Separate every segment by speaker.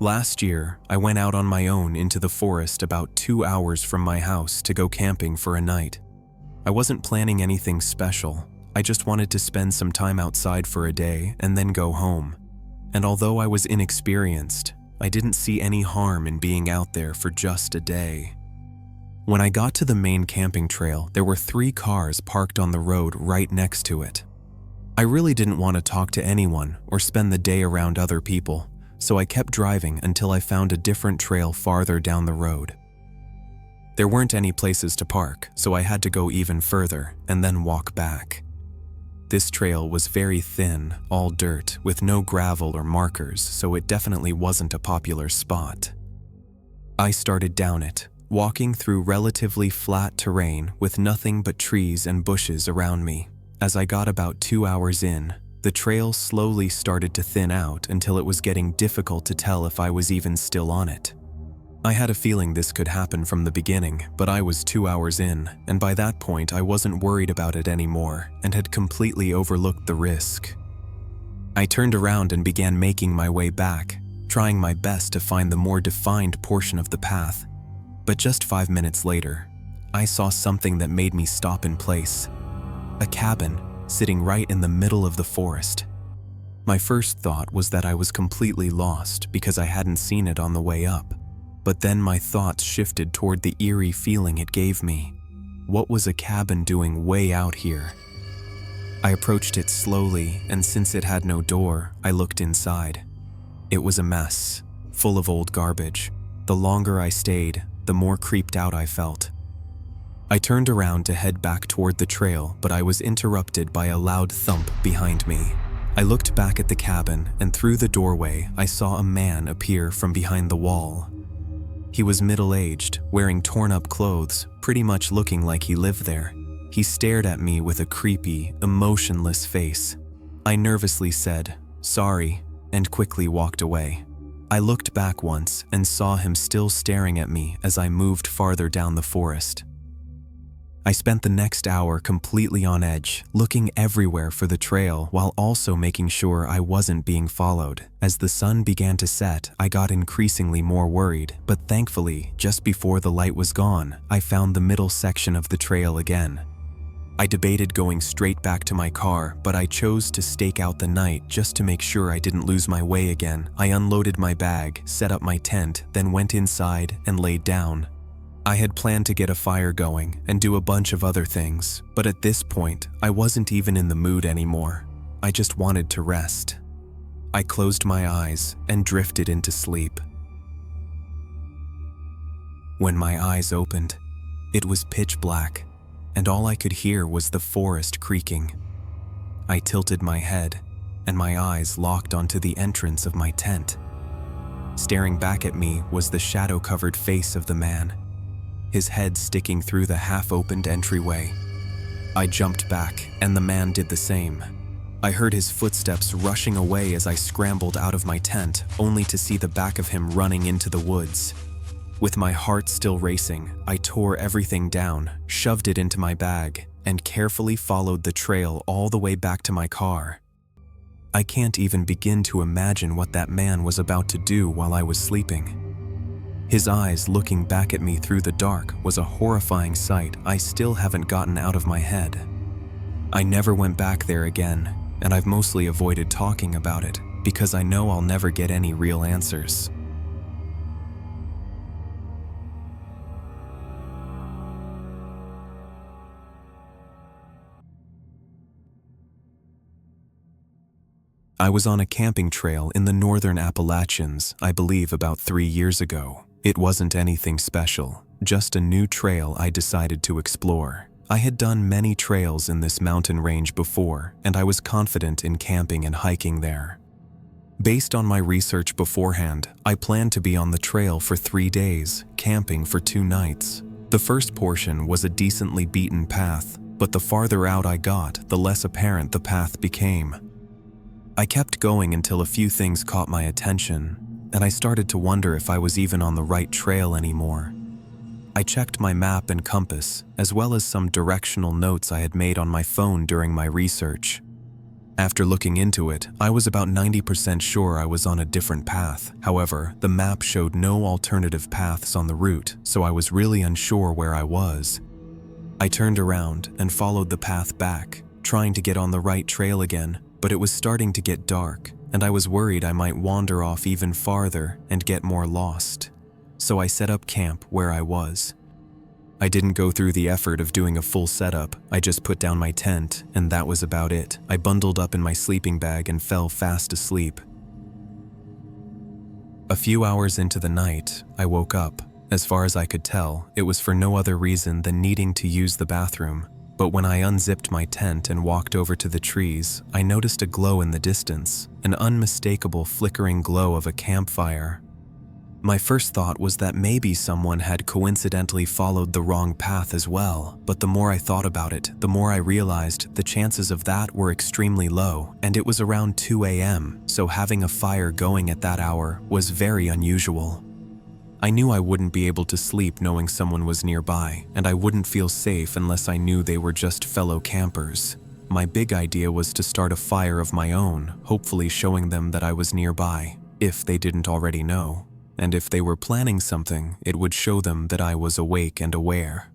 Speaker 1: Last year, I went out on my own into the forest about 2 hours from my house to go camping for a night. I wasn't planning anything special. I just wanted to spend some time outside for a day and then go home. And although I was inexperienced, I didn't see any harm in being out there for just a day. When I got to the main camping trail, there were 3 cars parked on the road right next to it. I really didn't want to talk to anyone or spend the day around other people, so I kept driving until I found a different trail farther down the road. There weren't any places to park, so I had to go even further and then walk back. This trail was very thin, all dirt, with no gravel or markers, so it definitely wasn't a popular spot. I started down it, walking through relatively flat terrain with nothing but trees and bushes around me. As I got about 2 hours in, the trail slowly started to thin out until it was getting difficult to tell if I was even still on it. I had a feeling this could happen from the beginning, but I was 2 hours in, and by that point I wasn't worried about it anymore and had completely overlooked the risk. I turned around and began making my way back, trying my best to find the more defined portion of the path. But just 5 minutes later, I saw something that made me stop in place. A cabin sitting right in the middle of the forest. My first thought was that I was completely lost because I hadn't seen it on the way up. But then my thoughts shifted toward the eerie feeling it gave me. What was a cabin doing way out here? I approached it slowly, and since it had no door, I looked inside. It was a mess, full of old garbage. The longer I stayed, the more creeped out I felt. I turned around to head back toward the trail, but I was interrupted by a loud thump behind me. I looked back at the cabin, and through the doorway, I saw a man appear from behind the wall. He was middle-aged, wearing torn-up clothes, pretty much looking like he lived there. He stared at me with a creepy, emotionless face. I nervously said, "Sorry," and quickly walked away. I looked back once and saw him still staring at me as I moved farther down the forest. I spent the next hour completely on edge, looking everywhere for the trail while also making sure I wasn't being followed. As the sun began to set, I got increasingly more worried, but thankfully, just before the light was gone, I found the middle section of the trail again. I debated going straight back to my car, but I chose to stake out the night just to make sure I didn't lose my way again. I unloaded my bag, set up my tent, then went inside and laid down. I had planned to get a fire going and do a bunch of other things, but at this point, I wasn't even in the mood anymore. I just wanted to rest. I closed my eyes and drifted into sleep. When my eyes opened, it was pitch black, and all I could hear was the forest creaking. I tilted my head, and my eyes locked onto the entrance of my tent. Staring back at me was the shadow-covered face of the man, his head sticking through the half-opened entryway. I jumped back, and the man did the same. I heard his footsteps rushing away as I scrambled out of my tent, only to see the back of him running into the woods. With my heart still racing, I tore everything down, shoved it into my bag, and carefully followed the trail all the way back to my car. I can't even begin to imagine what that man was about to do while I was sleeping. His eyes looking back at me through the dark was a horrifying sight I still haven't gotten out of my head. I never went back there again, and I've mostly avoided talking about it because I know I'll never get any real answers. I was on a camping trail in the northern Appalachians, I believe about 3 years ago. It wasn't anything special, just a new trail I decided to explore. I had done many trails in this mountain range before, and I was confident in camping and hiking there. Based on my research beforehand, I planned to be on the trail for 3 days, camping for 2 nights. The first portion was a decently beaten path, but the farther out I got, the less apparent the path became. I kept going until a few things caught my attention, and I started to wonder if I was even on the right trail anymore. I checked my map and compass, as well as some directional notes I had made on my phone during my research. After looking into it, I was about 90% sure I was on a different path. However, the map showed no alternative paths on the route, so I was really unsure where I was. I turned around and followed the path back, trying to get on the right trail again, but it was starting to get dark, and I was worried I might wander off even farther and get more lost. So I set up camp where I was. I didn't go through the effort of doing a full setup. I just put down my tent, and that was about it. I bundled up in my sleeping bag and fell fast asleep. A few hours into the night, I woke up. As far as I could tell, it was for no other reason than needing to use the bathroom. But when I unzipped my tent and walked over to the trees, I noticed a glow in the distance, an unmistakable flickering glow of a campfire. My first thought was that maybe someone had coincidentally followed the wrong path as well, but the more I thought about it, the more I realized the chances of that were extremely low, and it was around 2 a.m., so having a fire going at that hour was very unusual. I knew I wouldn't be able to sleep knowing someone was nearby, and I wouldn't feel safe unless I knew they were just fellow campers. My big idea was to start a fire of my own, hopefully showing them that I was nearby, if they didn't already know. And if they were planning something, it would show them that I was awake and aware.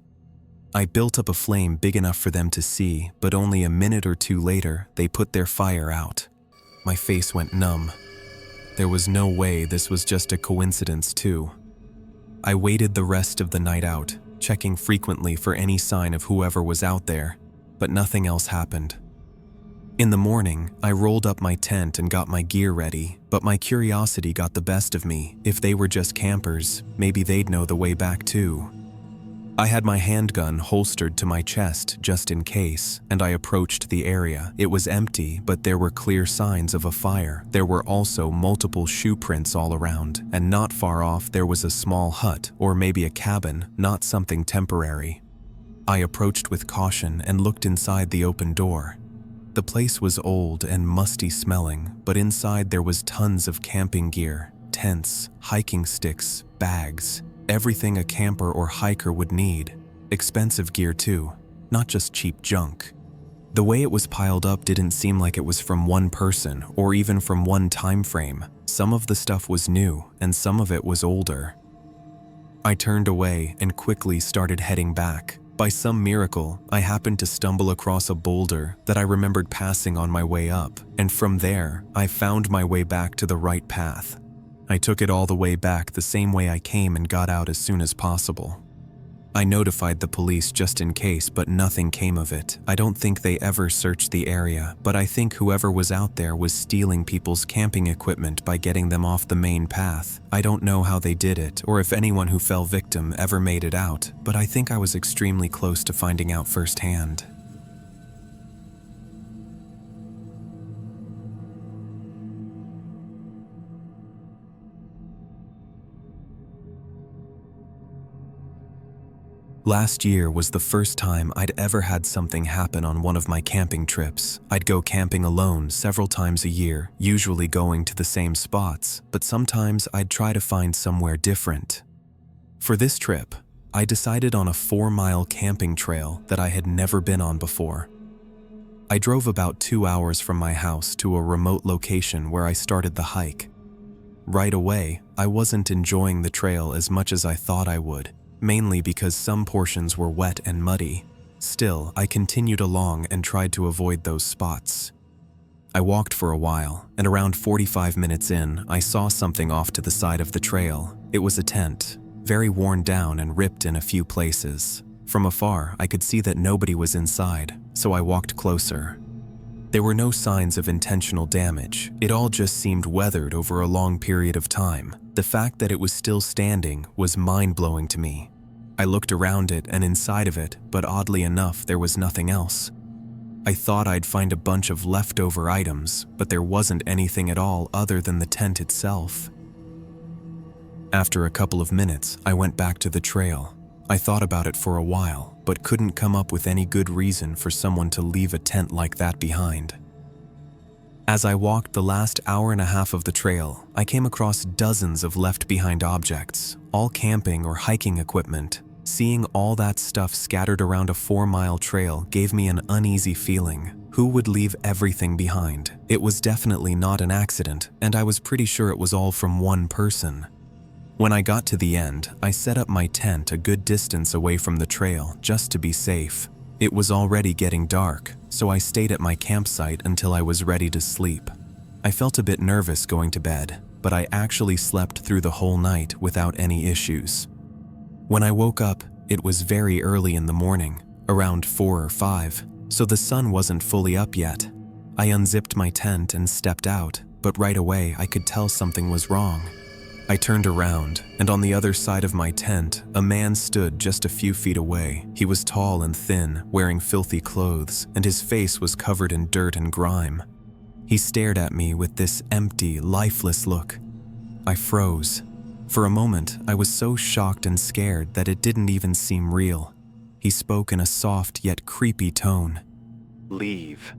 Speaker 1: I built up a flame big enough for them to see, but only a minute or two later, they put their fire out. My face went numb. There was no way this was just a coincidence too. I waited the rest of the night out, checking frequently for any sign of whoever was out there, but nothing else happened. In the morning, I rolled up my tent and got my gear ready, but my curiosity got the best of me. If they were just campers, maybe they'd know the way back too. I had my handgun holstered to my chest just in case, and I approached the area. It was empty, but there were clear signs of a fire. There were also multiple shoe prints all around, and not far off there was a small hut, or maybe a cabin, not something temporary. I approached with caution and looked inside the open door. The place was old and musty smelling, but inside there was tons of camping gear, tents, hiking sticks, bags, everything a camper or hiker would need. Expensive gear too, not just cheap junk. The way it was piled up didn't seem like it was from one person or even from one time frame. Some of the stuff was new and some of it was older. I turned away and quickly started heading back. By some miracle, I happened to stumble across a boulder that I remembered passing on my way up, and from there, I found my way back to the right path. I took it all the way back the same way I came and got out as soon as possible. I notified the police just in case, but nothing came of it. I don't think they ever searched the area, but I think whoever was out there was stealing people's camping equipment by getting them off the main path. I don't know how they did it, or if anyone who fell victim ever made it out, but I think I was extremely close to finding out firsthand. Last year was the first time I'd ever had something happen on one of my camping trips. I'd go camping alone several times a year, usually going to the same spots, but sometimes I'd try to find somewhere different. For this trip, I decided on a 4-mile camping trail that I had never been on before. I drove about 2 hours from my house to a remote location where I started the hike. Right away, I wasn't enjoying the trail as much as I thought I would, mainly because some portions were wet and muddy. Still, I continued along and tried to avoid those spots. I walked for a while, and around 45 minutes in, I saw something off to the side of the trail. It was a tent, very worn down and ripped in a few places. From afar, I could see that nobody was inside, so I walked closer. There were no signs of intentional damage. It all just seemed weathered over a long period of time. The fact that it was still standing was mind-blowing to me. I looked around it and inside of it, but oddly enough, there was nothing else. I thought I'd find a bunch of leftover items, but there wasn't anything at all other than the tent itself. After a couple of minutes, I went back to the trail. I thought about it for a while, but couldn't come up with any good reason for someone to leave a tent like that behind. As I walked the last hour and a half of the trail, I came across dozens of left-behind objects, all camping or hiking equipment. Seeing all that stuff scattered around a 4-mile trail gave me an uneasy feeling. Who would leave everything behind? It was definitely not an accident, and I was pretty sure it was all from one person. When I got to the end, I set up my tent a good distance away from the trail just to be safe. It was already getting dark, so I stayed at my campsite until I was ready to sleep. I felt a bit nervous going to bed, but I actually slept through the whole night without any issues. When I woke up, it was very early in the morning, around 4 or 5, so the sun wasn't fully up yet. I unzipped my tent and stepped out, but right away I could tell something was wrong. I turned around, and on the other side of my tent, a man stood just a few feet away. He was tall and thin, wearing filthy clothes, and his face was covered in dirt and grime. He stared at me with this empty, lifeless look. I froze. For a moment, I was so shocked and scared that it didn't even seem real. He spoke in a soft yet creepy tone. "Leave."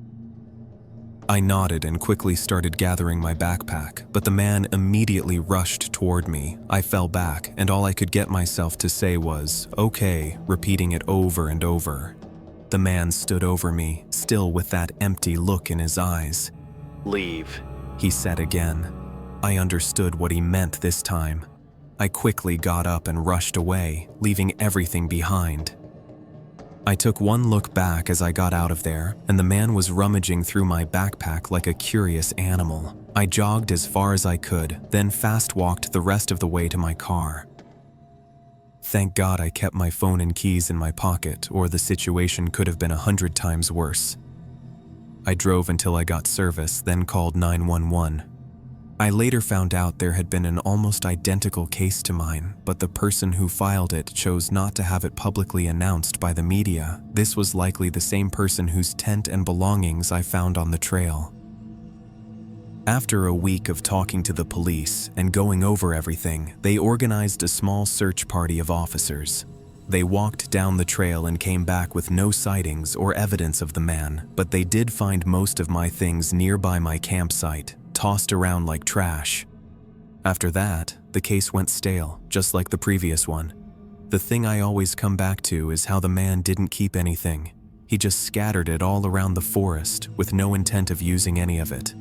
Speaker 1: I nodded and quickly started gathering my backpack, but the man immediately rushed toward me. I fell back, and all I could get myself to say was, "Okay," repeating it over and over. The man stood over me, still with that empty look in his eyes. "Leave," he said again. I understood what he meant this time. I quickly got up and rushed away, leaving everything behind. I took one look back as I got out of there, and the man was rummaging through my backpack like a curious animal. I jogged as far as I could, then fast-walked the rest of the way to my car. Thank God I kept my phone and keys in my pocket, or the situation could have been 100 times worse. I drove until I got service, then called 911. I later found out there had been an almost identical case to mine, but the person who filed it chose not to have it publicly announced by the media. This was likely the same person whose tent and belongings I found on the trail. After a week of talking to the police and going over everything, they organized a small search party of officers. They walked down the trail and came back with no sightings or evidence of the man, but they did find most of my things nearby my campsite, tossed around like trash. After that, the case went stale, just like the previous one. The thing I always come back to is how the man didn't keep anything. He just scattered it all around the forest with no intent of using any of it.